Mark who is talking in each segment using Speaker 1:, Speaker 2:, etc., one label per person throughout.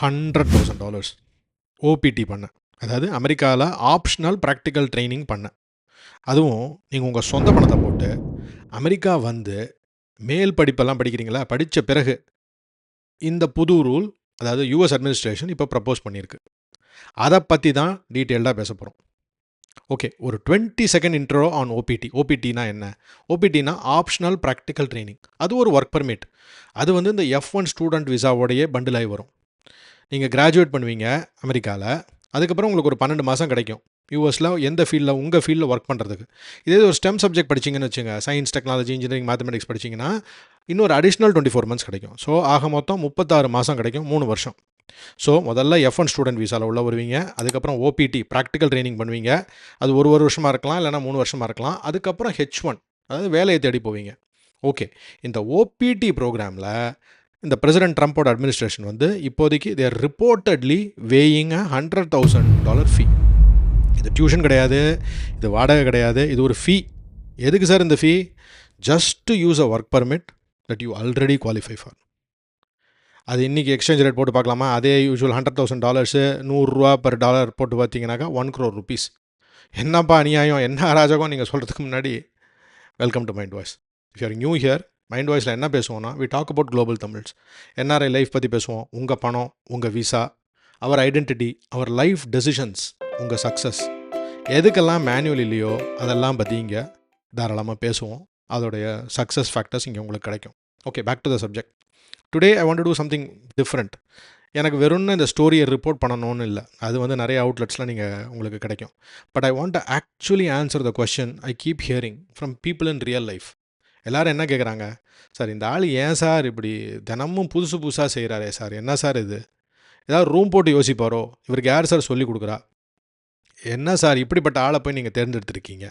Speaker 1: $100,000 OPD பண்ணேன். அதாவது அமெரிக்காவில் ஆப்ஷனல் ப்ராக்டிக்கல் ட்ரைனிங் பண்ணேன். அதுவும் நீங்கள் உங்கள் சொந்த பணத்தை போட்டு அமெரிக்கா வந்து மேல் படிப்பெல்லாம் படிக்கிறீங்களா, படித்த பிறகு இந்த புது ரூல், அதாவது யூஎஸ் அட்மினிஸ்ட்ரேஷன் இப்போ ப்ரப்போஸ் பண்ணியிருக்கு. அதை பற்றி தான் டீட்டெயில்டாக பேச போகிறோம். ஓகே, ஒரு 20 செகண்ட் இன்ட்ரோ ஆன் ஓபிடி. ஓபிடினா என்ன? ஓபிடினா ஆப்ஷனல் ப்ராக்டிக்கல் ட்ரைனிங். அது ஒரு ஒர்க் பர்மிட். அது வந்து இந்த F1 ஸ்டூடெண்ட் விசாவோடையே பண்டில் ஆகி வரும். நீங்கள் கிராஜுவேட் பண்ணுவீங்க அமெரிக்காவில், அதுக்கப்புறம் உங்களுக்கு ஒரு 12 மாதம் கிடைக்கும் யூஎஸில் எந்த ஃபீல்டில் உங்கள் ஃபீல்டில் ஒர்க் பண்ணுறதுக்கு. இதே ஒரு ஸ்டெம் சப்ஜெக்ட் படிச்சிங்கன்னு வச்சுங்க, சயின்ஸ், டெக்னாலஜி, இன்ஜினியரிங், மேத்தமெட்டிக்ஸ் படிச்சிங்கன்னா இன்னொரு அடிஷ்னல் 24 மந்த்ஸ் கிடைக்கும். ஸோ ஆக மொத்தம் 36 மாதம் கிடைக்கும், 3 வருஷம். ஸோ முதல்ல F1 ஸ்டூடெண்ட் விசாவில் உள்ள வருவீங்க, அதுக்கப்புறம் ஓபிடி ப்ராக்டிக்கல் ட்ரைனிங் பண்ணுவீங்க. அது ஒரு வருஷமாக இருக்கலாம், இல்லைனா 3 வருஷமாக இருக்கலாம். அதுக்கப்புறம் H1, அதாவது வேலையை தேடி போவீங்க. ஓகே, இந்த ஓபிடி ப்ரோக்ராமில் இந்த பிரசிடென்ட் ட்ரம்ப்போட அட்மினிஸ்ட்ரேஷன் வந்து இப்போதைக்கு தேர் ரிப்போர்ட்டட்லி வேயிங் $100,000 ஃபீ. இது டியூஷன் கிடையாது, இது வாடகை கிடையாது, இது ஒரு ஃபீ. எதுக்கு சார் இந்த fee? Just to use a work permit that you already qualify for. அது இன்றைக்கி எக்ஸ்சேஞ்ச் ரேட் போட்டு பார்க்கலாமா? அதே யூஸ்வல் $100,000 $100 per டாலர் போட்டு பார்த்தீங்கன்னாக்கா 1 crore rupees. என்னப்பா அநியாயம், என்ன அராஜகம் நீங்கள் சொல்கிறதுக்கு முன்னாடி welcome to Mind Voice. If you're new here, Mind வாய்ஸில் என்ன பேசுவோம்னா, we talk about global Tamils. NRI life பற்றி பேசுவோம். உங்கள் பணம், உங்கள் visa, our identity, our life decisions, உங்கள் சக்ஸஸ், எதுக்கெல்லாம் மேனுவல் இல்லையோ அதெல்லாம் பற்றி இங்கே தாராளமாக பேசுவோம். அதோடைய சக்ஸஸ் ஃபேக்டர்ஸ் இங்கே உங்களுக்கு கிடைக்கும். Okay, back to the subject. Today I want to do something different. எனக்கு வெறும்னு இந்த ஸ்டோரியை ரிப்போர்ட் பண்ணணும்னு இல்லை, அது வந்து நிறைய அவுட்லெட்ஸில் நீங்கள் உங்களுக்கு கிடைக்கும். But I want to actually answer the question I keep hearing from people in real life. எல்லோரும் என்ன கேட்குறாங்க? சார் இந்த ஆள் ஏன் சார் இப்படி தினமும் புதுசு புதுசாக செய்கிறாரே சார், என்ன சார் இது? ஏதாவது ரூம் போட்டு யோசிப்பாரோ, இவருக்கு யார் சார் சொல்லி கொடுக்குறா? என்ன சார் இப்படிப்பட்ட ஆளை போய் நீங்கள் தேர்ந்தெடுத்திருக்கீங்க?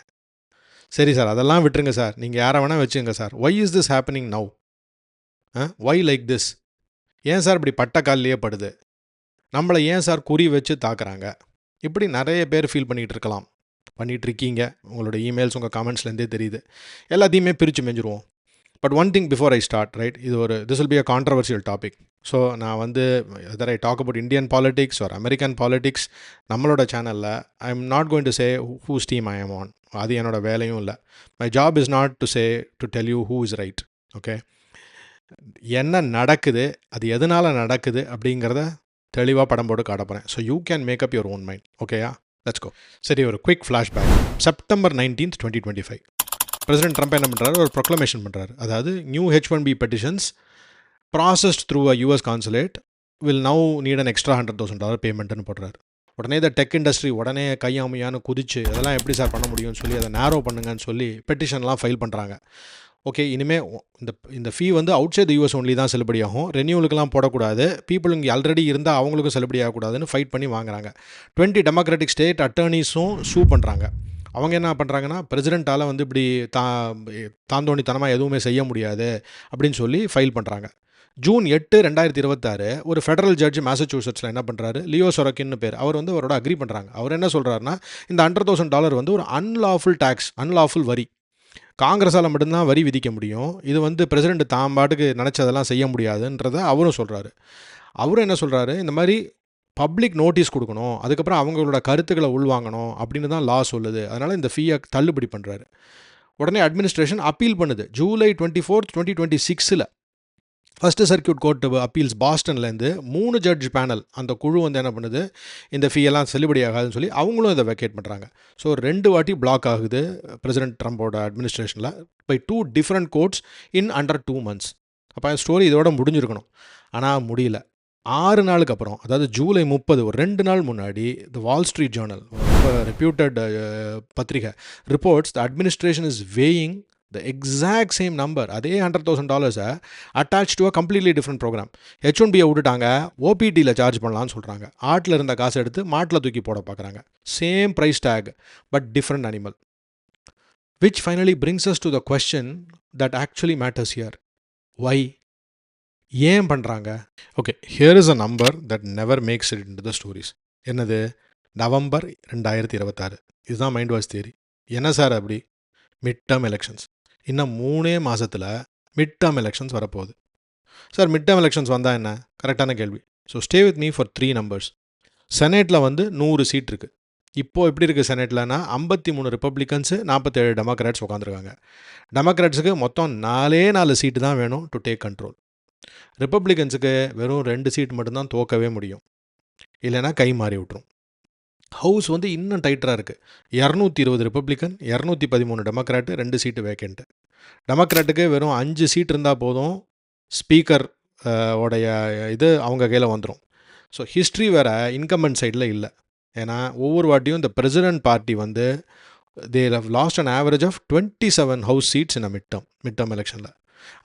Speaker 1: சரி சார், அதெல்லாம் விட்டுருங்க சார், நீங்கள் யாரை வேணால் வச்சுங்க sir. Why is this happening now? Why like this? ஏன் சார் இப்படி பட்ட காலிலேயே படுது? நம்மளை ஏன் சார் குறி வச்சு தாக்குறாங்க? இப்படி நிறைய பேர் ஃபீல் பண்ணிகிட்டு இருக்கலாம், பண்ணிகிட்ருக்கீங்க. உங்களோட இமெயில்ஸ், உங்கள் கமெண்ட்ஸ்லேருந்தே தெரியுது. எல்லாத்தையுமே பிரித்து மெஞ்சிருவோம். But one thing before I start, right, இது ஒரு this will be a controversial topic. So நான் வந்து whether I talk about Indian politics or American politics, நம்மளோட சேனலில் I am not going to say whose team I am on. அது என்னோடய வேலையும் இல்லை. My job is not to say to tell you who is right. Okay, என்ன நடக்குது, அது எதனால் நடக்குது அப்படிங்கிறத தெளிவாக படம் போட்டு காட்ட போகிறேன். So you can make up your own mind. ஓகேயா, லெட்ஸ் கோ. சரி, ஒரு quick flashback. September 19th, 2025 president Trump என்ன பண்ணுறாரு? ஒரு ப்ரொக்ளமேஷன் பண்ணுறாரு. அதாவது new H1B petitions processed through a US consulate will now need an extra $100,000 பேமெண்ட்னு போடுறாரு. உடனே இந்த டெக் இண்டஸ்ட்ரி உடனே கையாமையான்னு குதிச்சு, அதெல்லாம் எப்படி சார் பண்ண முடியும்னு சொல்லி அதை நேரோ பண்ணுங்கன்னு சொல்லி பெட்டிஷன்லாம் ஃபைல் பண்ணுறாங்க. ஓகே, இனிமேல் இந்த ஃபீ வந்து அவுட் சைட் US ஒன்லி தான் செல்லுபடியாகும், ரெனியூலுக்கெலாம் போடக்கூடாது, பீப்புள் இங்கே ஆல்ரெடி இருந்தால் அவங்களுக்கும் செல்லுபடி ஆகக்கூடாதுன்னு ஃபைட் பண்ணி வாங்குறாங்க. 20 டெமோக்ராட்டிக் ஸ்டேட் அட்டர்னிஸும் சூ பண்ணுறாங்க. அவங்க என்ன பண்ணுறாங்கன்னா, பிரசிடெண்ட்டால் வந்து இப்படி தாந்தோணித்தனமாக எதுவுமே செய்ய முடியாது அப்படின்னு சொல்லி ஃபைல் பண்ணுறாங்க. June 8, 2026 ஒரு ஃபெடரல் ஜட்ஜ் மேசச்சூசெட்ஸில் என்ன பண்ணுறாரு? லியோ சொரக்கின்னு பேர், அவர் வந்து அவரோட அக்ரி பண்ணுறாங்க. அவர் என்ன சொல்கிறாருன்னா, இந்த $100,000 வந்து ஒரு அன்லாஃபுல் டேக்ஸ், அன்லாஃபுல் வரி. காங்கிரஸால் மட்டும்தான் வரி விதிக்க முடியும், இது வந்து பிரசிடெண்ட் தான் பாட்டுக்கு நினச்சதெல்லாம் செய்ய முடியாதுன்றதை அவரும் சொல்கிறாரு. அவரும் என்ன சொல்கிறாரு, இந்த மாதிரி பப்ளிக் நோட்டீஸ் கொடுக்கணும், அதுக்கப்புறம் அவங்களோட கருத்துக்களை உள்வாங்கணும் அப்படின்னு தான் லா சொல்லுது. அதனால் இந்த ஃபீயை தள்ளுபடி பண்ணுறாரு. உடனே அட்மினிஸ்ட்ரேஷன் அப்பீல் பண்ணுது. July 24, 2026 first circuit court appeals பாஸ்டன்லேருந்து 3 ஜட்ஜ் பேனல் அந்த குழு வந்து என்ன பண்ணுது, இந்த ஃபீயெல்லாம் செல்லுபடி ஆகாதுன்னு சொல்லி அவங்களும் இதை வெக்கேட் பண்ணுறாங்க. ஸோ 2 வாட்டி பிளாக் ஆகுது பிரசிடென்ட் ட்ரம்போட அட்மினிஸ்ட்ரேஷனில் by 2 different courts in under 2 months. அப்போ ஸ்டோரி இதோட முடிஞ்சிருக்கணும், ஆனால் முடியல. 6 நாளுக்கு அப்புறம், அதாவது July 30, ஒரு 2 நாள் முன்னாடி, த வால் ஸ்ட்ரீட் ஜேர்னல், ரொம்ப ரெப்யூட்டட் பத்திரிகை, reports the administration is weighing the exact same number, அதே $100,000 attached to a completely different program. H1B விட்டுட்டாங்க, OPTயில் சார்ஜ் பண்ணலான்னு சொல்கிறாங்க. ஆட்டில் இருந்த காசை எடுத்து மாட்டில் தூக்கி போட பார்க்குறாங்க. Same price tag but different animal. which finally brings us to the question that actually matters here. why? ஏன் பண்ணுறாங்க? Okay, here is a number that never makes it into the stories. என்னது? November 2026. இதுதான் Mind Voice theory. என்ன sir அப்படி? Mid term elections. இன்னும் 3 மாதத்தில் mid term elections வரப்போகுது. Sir mid term elections வந்தால் என்ன? கரெக்டான கேள்வி. So stay with me for 3 numbers. செனேட்டில் வந்து 100 சீட் இருக்குது. இப்போது எப்படி இருக்குது செனேட்லனா 53 ரிப்பப்ளிகன்ஸு 47 டெமோக்ராட்ஸ் உட்காந்துருக்காங்க. டெமோக்ராட்ஸுக்கு மொத்தம் 4 சீட்டு தான் வேணும் டு டேக் கண்ட்ரோல். ரிப்பப்ளிகன்ஸுக்கு வெறும் 2 சீட் மட்டும்தான் தோக்கவே முடியும், இல்லைனா கை மாறி விட்ரும். ஹவுஸ் வந்து இன்னும் டைட்டராக இருக்குது. 220 ரிப்பப்ளிகன், 213 டெமோக்ராட்டு, 2 சீட்டு வேக்கண்ட்டு. டெமோக்ராட்டுக்கு வெறும் 5 சீட் இருந்தால் போதும், ஸ்பீக்கர் உடைய இது அவங்க கையில் வந்துடும். ஸோ ஹிஸ்ட்ரி வேறு இன்கம்பன்ட் சைடில் இல்லை. ஏன்னா ஒவ்வொரு வாட்டியும் இந்த பிரசிடென்ட் பார்ட்டி வந்து they have lost an average of 27 house seats in midterm எலெக்ஷனில்.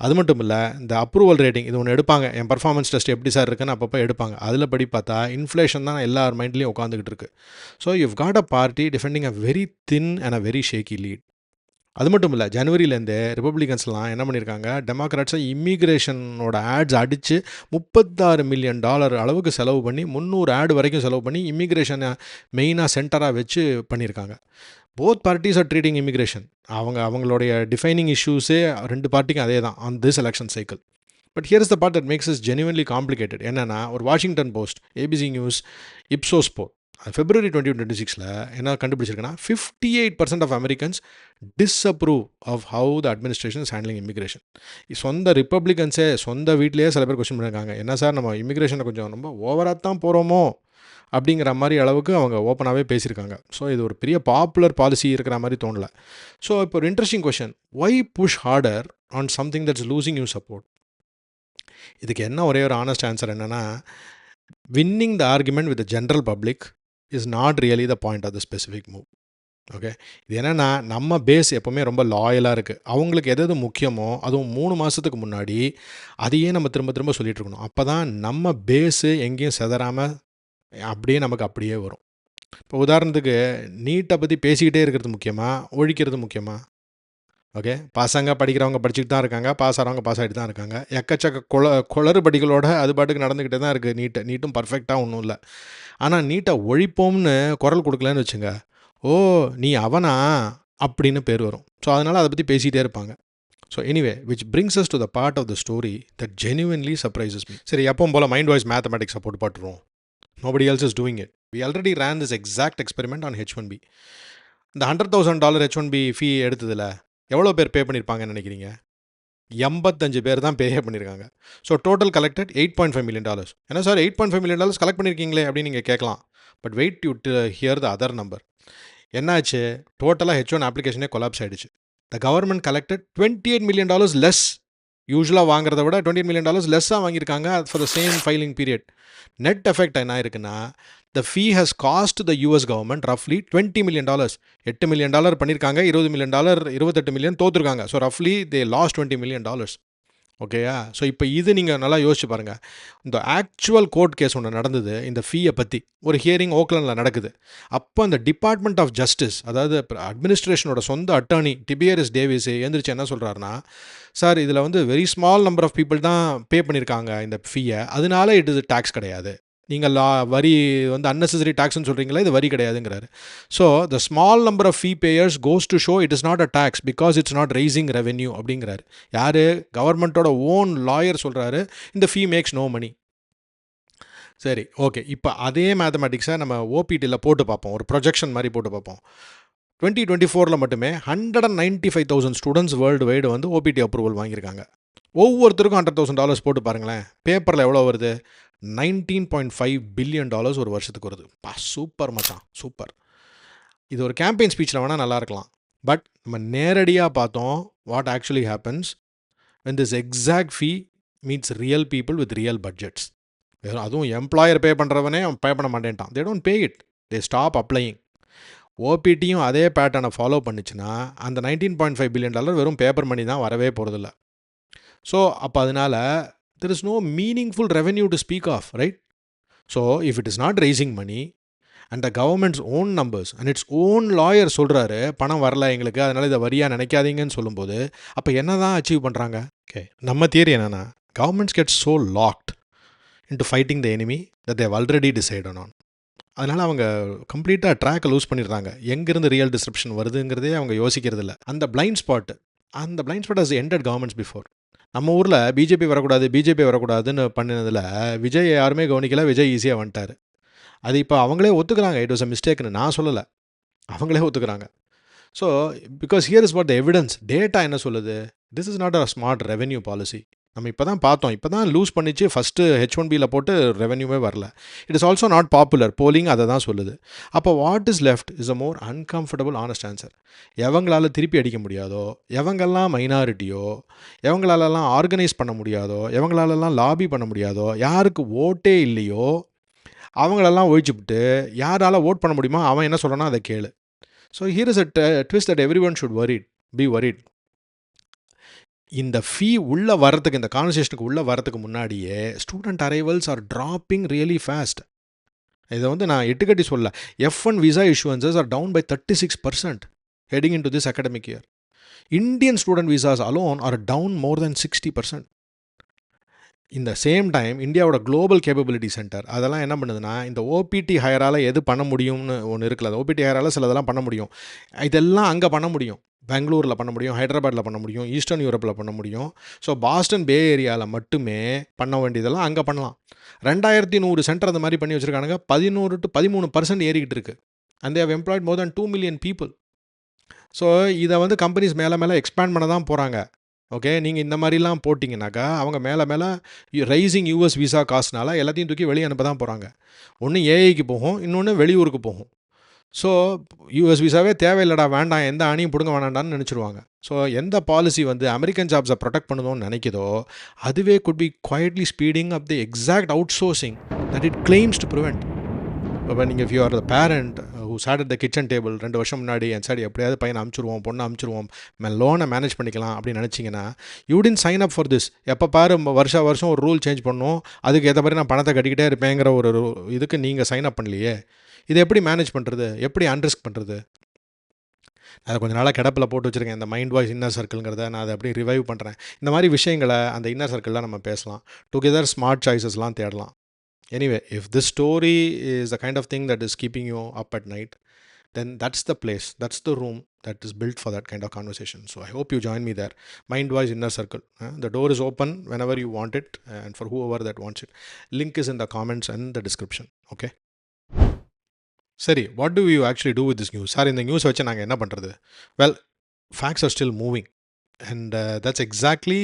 Speaker 1: அது மட்டும் இல்லை, இந்த அப்ரூவல் ரேட்டிங் இது ஒன்று எடுப்பாங்க. என் பர்ஃபார்மன்ஸ் டெஸ்ட் எப்படி சார் இருக்குன்னு அப்பப்போ எடுப்பாங்க. அதில் படி பார்த்தா இன்ஃப்ளேஷன் தான் எல்லார் மைண்ட்லேயும் உட்காந்துக்கிட்டு இருக்கு. So you've got a party defending a very thin and a very shaky lead. அது மட்டும் இல்லை, ஜனவரியிலேருந்து ரிப்பப்ளிகன்ஸ்லாம் என்ன பண்ணியிருக்காங்க, டெமோக்ராட்ஸை இமிக்ரேஷனோட ஆட்ஸ் அடித்து $36 மில்லியன் அளவுக்கு செலவு பண்ணி 300 ஆட் வரைக்கும் செலவு பண்ணி இமிக்ரேஷனை மெயினாக சென்டராக வச்சு பண்ணியிருக்காங்க. Both parties are treating immigration. அவங்களுடைய டிஃபைனிங் இஷ்யூஸே 2 பார்ட்டிக்கும் அதே தான் on this election cycle. But here is the part that makes is genuinely complicated. என்னென்னா, ஒரு Washington Post, ABC News, Ipsos poll February 2026 என்ன கண்டுபிடிச்சிருக்குன்னா 58% of Americans disapprove of how the administration is handling immigration. சொந்த ரிப்பப்ளிகன்ஸே சொந்த வீட்லேயே சில பேர் கொஸ்டின் பண்ணியிருக்காங்க, என்ன சார் நம்ம இமிக்ரேஷனை கொஞ்சம் ரொம்ப ஓவராக தான் போகிறோமோ அப்படிங்கிற மாதிரி அளவுக்கு அவங்க ஓப்பனாகவே பேசியிருக்காங்க. ஸோ இது ஒரு பெரிய பாப்புலர் பாலிசி இருக்கிற மாதிரி தோணலை. ஸோ இப்போ ஒரு interesting question, why push harder on something that's losing you support? இதுக்கு என்ன ஒரே ஒரு ஆனஸ்ட் ஆன்சர் என்னென்னா, winning the argument with the general public is not really the point of the specific move. Okay, இது என்னென்னா, நம்ம பேஸ் எப்போவுமே ரொம்ப லாயலாக இருக்குது. அவங்களுக்கு எது முக்கியமோ அதுவும் 3 மாதத்துக்கு முன்னாடி அதையே நம்ம திரும்ப திரும்ப சொல்லிகிட்டு இருக்கணும். அப்போ தான் நம்ம பேஸு எங்கேயும் செதறாமல் அப்படியே நமக்கு அப்படியே வரும். இப்போ உதாரணத்துக்கு நீட்டை பற்றி பேசிக்கிட்டே இருக்கிறது முக்கியமாக, ஒழிக்கிறது முக்கியமாக? ஓகே, பசங்க படிக்கிறவங்க படிச்சுட்டு தான் இருக்காங்க, பாஸ் ஆகிறவங்க பாஸ் ஆகிட்டு தான் இருக்காங்க. எக்கச்சக்க குளறுபடிகளோட அது பாட்டுக்கு நடந்துக்கிட்டே தான் இருக்குது. நீட்டும் பர்ஃபெக்டாக ஒன்றும் இல்லை. ஆனால் நீட்டை ஒழிப்போம்னு குரல் கொடுக்கலன்னு வச்சுங்க, ஓ நீ அவனா அப்படின்னு பேர் வரும். ஸோ அதனால் அதை பற்றி பேசிகிட்டே இருப்பாங்க. So anyway, which brings us to the part of the story that genuinely surprises me. சரி, எப்பவும் போல் மைண்ட் வாய்ஸ் மேத்தமெட்டிக்ஸை போட்டு பாட்டுருவோம். Nobody else is doing it. We already ran this exact experiment on H1B. இந்த $100,000 H1B ஃபீ எடுத்ததில் எவ்வளோ பேர் பே பண்ணியிருப்பாங்கன்னு நினைக்கிறீங்க? 85 பேர் தான் pay பண்ணியிருக்காங்க. So total collected $8.5 million. என்ன சார் $8.5 million கலெக்ட் பண்ணியிருக்கீங்களே அப்படின்னு நீங்கள் கேட்கலாம். But wait to hear the other number. என்னாச்சு, டோட்டலாக H1 அப்ளிகேஷனே கொலாப்ஸ் ஆகிடுச்சு. The government collected $28 million less. யூஸ்வலாக வாங்குறத விட $28 million லெஸ்ஸாக வாங்கியிருக்காங்க for the same filing period. Net effect என்ன இருக்குன்னா, the fee has cost the US government ரஃப்லி $20 million. $8 million பண்ணியிருக்காங்க, $20 million, $28 million தோற்றுருக்காங்க. So ரஃப்லி they lost $20 million. ஓகேயா? ஸோ இப்போ இது நீங்கள் நல்லா யோசிச்சு பாருங்கள். இந்த ஆக்சுவல் கோர்ட் கேஸ் ஒன்று நடந்தது இந்த ஃபீயை பற்றி. ஒரு ஹியரிங் ஓக்லண்டில் நடக்குது. அப்போ அந்த டிபார்ட்மெண்ட் ஆஃப் ஜஸ்டிஸ், அதாவது அட்மினிஸ்ட்ரேஷனோட சொந்த அட்டர்னி டிபியரிஸ் டேவிஸ் எழுந்திரிச்சு என்ன சொல்கிறாருன்னா, சார் இதில் வந்து very small number of people தான் பே பண்ணியிருக்காங்க இந்த ஃபீயை, அதனால இது டேக்ஸ் கிடையாது. நீங்கள் வரி வந்து அன்னெசரி டேக்ஸ்னு சொல்கிறீங்களா, இது வரி கிடையாதுங்கிறாரு. So the small number of fee payers goes to show it is not a tax because it's not raising revenue அப்படிங்கிறாரு. யார்? கவர்மெண்ட்டோட ஓன் லாயர் சொல்கிறாரு, இந்த ஃபீ மேக்ஸ் நோ மணி. சரி, ஓகே, இப்போ அதே மேத்தமெட்டிக்ஸை நம்ம ஓபிடியில் போட்டு பார்ப்போம், ஒரு ப்ரொஜெக்ஷன் மாதிரி போட்டு பார்ப்போம். 2024 மட்டுமே 195,000 ஸ்டூடெண்ட்ஸ் வேர்ல்டு வைடு வந்து ஓபிடி அப்ரூவல் வாங்கியிருக்காங்க. ஒவ்வொருத்தருக்கும் $100,000 போட்டு பாருங்களேன். பேப்பரில் எவ்வளோ வருது? $19.5 billion ஒரு வருஷத்துக்கு வருது. சூப்பர் மச்சான், சூப்பர். இது ஒரு கேம்பெயின் ஸ்பீச்சில் வேணால் நல்லா இருக்கலாம். பட் நம்ம நேரடியாக பார்த்தோம் what actually happens when this exact fee meets real people with real budgets. அதுவும் எம்ப்ளாயர் பே பண்ணுறவனே அவன் பே பண்ண மாட்டேன்ட்டான். they don't pay it, they stop applying. ஓபிடியும் அதே பேட்டர்னை ஃபாலோ பண்ணிச்சுன்னா அந்த $19.5 billion வெறும் பேப்பர் மணி தான், வரவே போகிறதில்ல. ஸோ அப்போ அதனால் there is no meaningful revenue to speak of, right? So if it is not raising money and the government's own numbers and its own lawyer சொல்கிறாரு பணம் வரல எங்களுக்கு, அதனால் இதை வரியாக நினைக்காதீங்கன்னு சொல்லும்போது அப்போ என்ன தான் அச்சீவ் பண்ணுறாங்க? ஓகே, நம்ம தியரி என்னென்னா, governments get so locked into fighting the enemy that they have already decided on. அதனால் அவங்க கம்ப்ளீட்டாக ட்ராக்கை லூஸ் பண்ணிடுறாங்க. எங்கேருந்து ரியல் டிஸ்ரப்ஷன் வருதுங்கிறதே அவங்க யோசிக்கிறது இல்லை. அந்த blind spot has ended governments before. நம்ம ஊரில் பிஜேபி வரக்கூடாதுன்னு பண்ணினதில் விஜய் யாருமே கவனிக்கல, விஜய் ஈஸியாக வந்துட்டார். அது இப்போ அவங்களே ஒத்துக்கிறாங்க, இட் வாஸ் அ மிஸ்டேக்னு. நான் சொல்லலை, அவங்களே ஒத்துக்கிறாங்க. So because here is what the evidence. Data என்ன சொல்லுது? This is not a smart revenue policy. நம்ம இப்போ தான் பார்த்தோம், இப்போ தான் லூஸ் பண்ணிச்சு. ஃபஸ்ட்டு H1Bயில் போட்டு ரெவென்யூவே வரல. It is also not popular. Polling அதை தான் சொல்லுது. அப்போ what is left is a more uncomfortable honest answer. எவங்களால் திருப்பி அடிக்க முடியாதோ, எவங்கெல்லாம் மைனாரிட்டியோ, எவங்களாலலாம் ஆர்கனைஸ் பண்ண முடியாதோ, எவங்களாலலாம் லாபி பண்ண முடியாதோ, யாருக்கு ஓட்டே இல்லையோ அவங்களெல்லாம் ஒழிச்சுவிட்டு யாரால் ஓட் பண்ண முடியுமோ அவன் என்ன சொல்கிறானோ அதை கேளு. So here is a twist that everyone should be worried. இந்த ஃபீ உள்ளே வரத்துக்கு, இந்த கான்வர்சேஷனுக்கு உள்ளே வரத்துக்கு முன்னாடியே student arrivals are dropping really fast. இதை வந்து நான் எட்டுக்கட்டி சொல்ல. F1 visa issuances are down by 36% heading in to this academic year. Indian student visas alone are down more than 60%. இந்த சேம் டைம் இந்தியாவோட குளோபல் கேப்பபிலிட்டி சென்டர் அதெல்லாம் என்ன பண்ணுதுன்னா, இந்த ஓபிடி ஹையரால் எது பண்ண முடியும்னு ஒன்று இருக்குல்ல, அந்த ஓபிடி ஹையரால் சிலதெல்லாம் பண்ண முடியும். இதெல்லாம் அங்கே பண்ண முடியும். பெங்களூரில் பண்ண முடியும், ஹைதராபாத்தில் பண்ண முடியும், ஈஸ்டர்ன் யூரோப்பில் பண்ண முடியும். ஸோ பாஸ்டன் பே ஏரியாவில் மட்டுமே பண்ண வேண்டியதெல்லாம் அங்கே பண்ணலாம். 2100 சென்டர் அந்த மாதிரி பண்ணி வச்சுருக்கானுங்க. 11 to 13% ஏறிக்கிட்டு இருக்குது. And they have employed more than 2 million people. So இதை வந்து கம்பெனிஸ் மேலே எக்ஸ்பேண்ட் பண்ண தான் போகிறாங்க. ஓகே, நீங்கள் இந்த மாதிரிலாம் போட்டிங்கனாக்கா அவங்க மேலே ரைசிங் யூஎஸ் விசா காசுனால எல்லாத்தையும் தூக்கி வெளியே அனுப்ப தான் போகிறாங்க. ஒன்று ஏஐக்கு போகும், இன்னொன்று வெளியூருக்கு போகும். ஸோ யூஎஸ் விசாவே தேவையில்லடா, வேண்டாம், எந்த அணியும் பிடுங்க வேண்டாம்னு நினச்சிருவாங்க. ஸோ எந்த பாலிசி வந்து அமெரிக்கன் ஜாப்ஸை ப்ரொடெக்ட் பண்ணணும்னு நினைக்குதோ அதுவே could be quietly speeding up the exact outsourcing that it claims to prevent. இப்போ நீங்கள் if you are the parent who sat at the kitchen table 2 வருஷம் முன்னாடி என் சைடு எப்படியாவது பையனை அமுச்சிருவோம், பொண்ணை அமுச்சிருவோம், லோனை மேனேஜ் பண்ணிக்கலாம் அப்படின்னு நினச்சிங்கன்னா you didn't sign up for this. எப்போ பாரு வருஷம் ஒரு ரூல் சேஞ்ச் பண்ணணும், அதுக்கு ஏற்ற மாதிரி நான் பணத்தை கட்டிக்கிட்டே இருப்பேங்கிற ஒரு இதுக்கு நீங்கள் சைன் அப் பண்ணலையே. இதை எப்படி மேனேஜ் பண்ணுறது, எப்படி அன்ரிஸ்க் பண்ணுறது? அதை கொஞ்சம் நாளாக கிடப்பில் போட்டு வச்சுருக்கேன். இந்த மைண்ட் வாய்ஸ் இன்னர் சர்க்கிள்ங்கிறத நான் அதை அப்படியே ரிவைவ் பண்ணுறேன். இந்த மாதிரி விஷயங்களை அந்த இன்னர் சர்க்கிளில் நம்ம பேசலாம். டுகெதர் ஸ்மார்ட் சாய்ஸஸ்லாம் தேடலாம். Anyway, if this story is the kind of thing that is keeping you up at night, then that's the place, that's the room that is built for that kind of conversation. So I hope you join me there. Mindwise Inner Circle. The door is open whenever you want it and for whoever that wants it. Link is in the comments and the description. Okay? Sari, what do you actually do with this news? Sir, in the news vacha naanga enna pandrathu? Well, facts are still moving. And that's exactly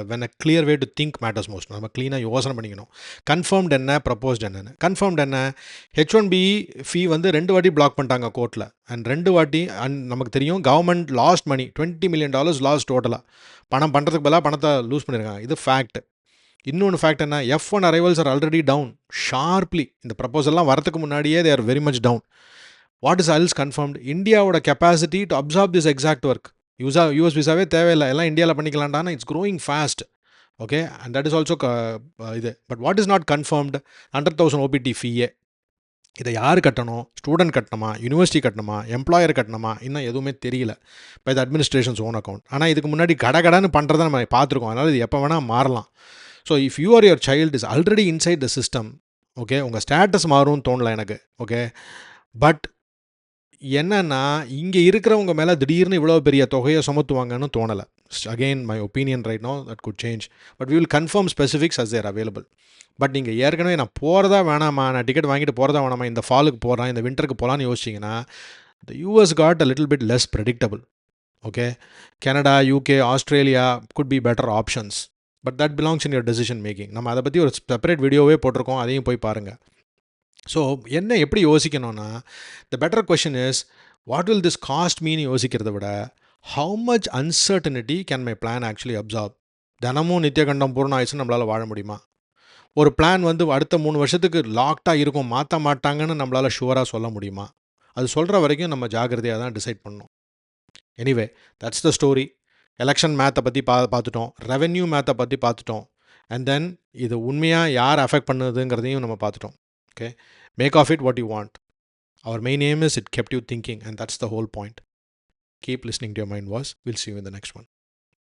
Speaker 1: when a clear way to think matters most. நம்ம க்ளீனாக யோசனை பண்ணிக்கணும். Confirmed என்ன, proposed என்னன்னு. Confirmed என்ன, H1B ஃபீ வந்து 2 வாட்டி black பண்ணிட்டாங்க கோர்ட்டில். அண்ட் 2 வாட்டி நமக்கு தெரியும் கவர்மெண்ட் லாஸ்ட் மணி $20 million லாஸ்ட் டோட்டலாக. பணம் பண்ணுறதுக்கு பதிலாக பணத்தை லூஸ் பண்ணியிருக்காங்க. இது ஃபேக்ட். இன்னொன்று ஃபேக்ட் என்ன, F1 arrivals are already down sharply. இந்த ப்ரப்போசல்லாம் வரதுக்கு முன்னாடியே they are very much down. What is else confirmed? இந்தியாவோட capacity to absorb this exact work. US விசாவே தேவையில்லை, எல்லாம் இந்தியாவில் பண்ணிக்கலான்டானா it's growing fast. Okay, and that is also இது. But what is not confirmed, 100,000 OPT ஃபீயே. இதை யார் கட்டணும்? ஸ்டூடெண்ட் கட்டணுமா, யூனிவர்சிட்டி கட்டணுமா, எம்ப்ளாயர் கட்டணுமா, இன்னும் எதுவுமே தெரியல. இப்போ இது அட்மினிஸ்ட்ரேஷன்ஸ் ஓன் அக்கௌண்ட். ஆனால் இதுக்கு முன்னாடி கடன்னு பண்ணுறதை நம்ம பார்த்துருக்கோம். அதனால் இது எப்போ வேணால் மாறலாம். So if you R your child is already inside the system, okay, உங்கள் ஸ்டேட்டஸ் மாறும்னு தோணல எனக்கு. ஓகே, பட் என்னன்னா இங்கே இருக்கிறவங்க மேலே திடீர்னு இவ்வளோ பெரிய தொகையை சுமத்துவாங்கன்னு தோணலை. Again my opinion right now, that could change. But we will confirm specifics as they're available. பட் நீங்கள் ஏற்கனவே நான் போகிறதா வேணாமா, நான் டிக்கெட் வாங்கிட்டு போகிறதா வேணாமா, இந்த ஃபாலுக்கு போகிறேன், இந்த விண்டருக்கு போகலான்னு யோசிச்சிங்கன்னா the US got a little bit less predictable. Okay, Canada, UK, Australia could be better options, but that belongs in your decision making. நம்ம அதை பற்றி ஒரு செப்பரேட் வீடியோவே போட்டிருக்கோம், அதையும் போய் பாருங்கள். ஸோ என்ன எப்படி யோசிக்கணும்னா, the better question is what will this cost mean யோசிக்கிறத விட how much uncertainty can my plan actually absorb. தினமும் நித்தியகண்டம் பூர்ணம் ஆயிடுச்சுன்னு நம்மளால் வாழ முடியுமா? ஒரு பிளான் வந்து அடுத்த 3 வருஷத்துக்கு லாக்டாக இருக்கும், மாற்ற மாட்டாங்கன்னு நம்மளால் ஷுவராக சொல்ல முடியுமா? அது சொல்கிற வரைக்கும் நம்ம ஜாகிரதையாக தான் டிசைட் பண்ணணும். Anyway, that's the story. Election மேத்தை பற்றி பார்த்துட்டோம், ரெவென்யூ மேத்தை பற்றி பார்த்துட்டோம், அண்ட் தென் இது உண்மையாக யார் அஃபெக்ட் பண்ணுதுங்கிறதையும் நம்ம பார்த்துட்டோம். Okay, make of it what you want. Our main aim is it kept you thinking, and that's the whole point. Keep listening to your mind voice. We'll see you in the next one.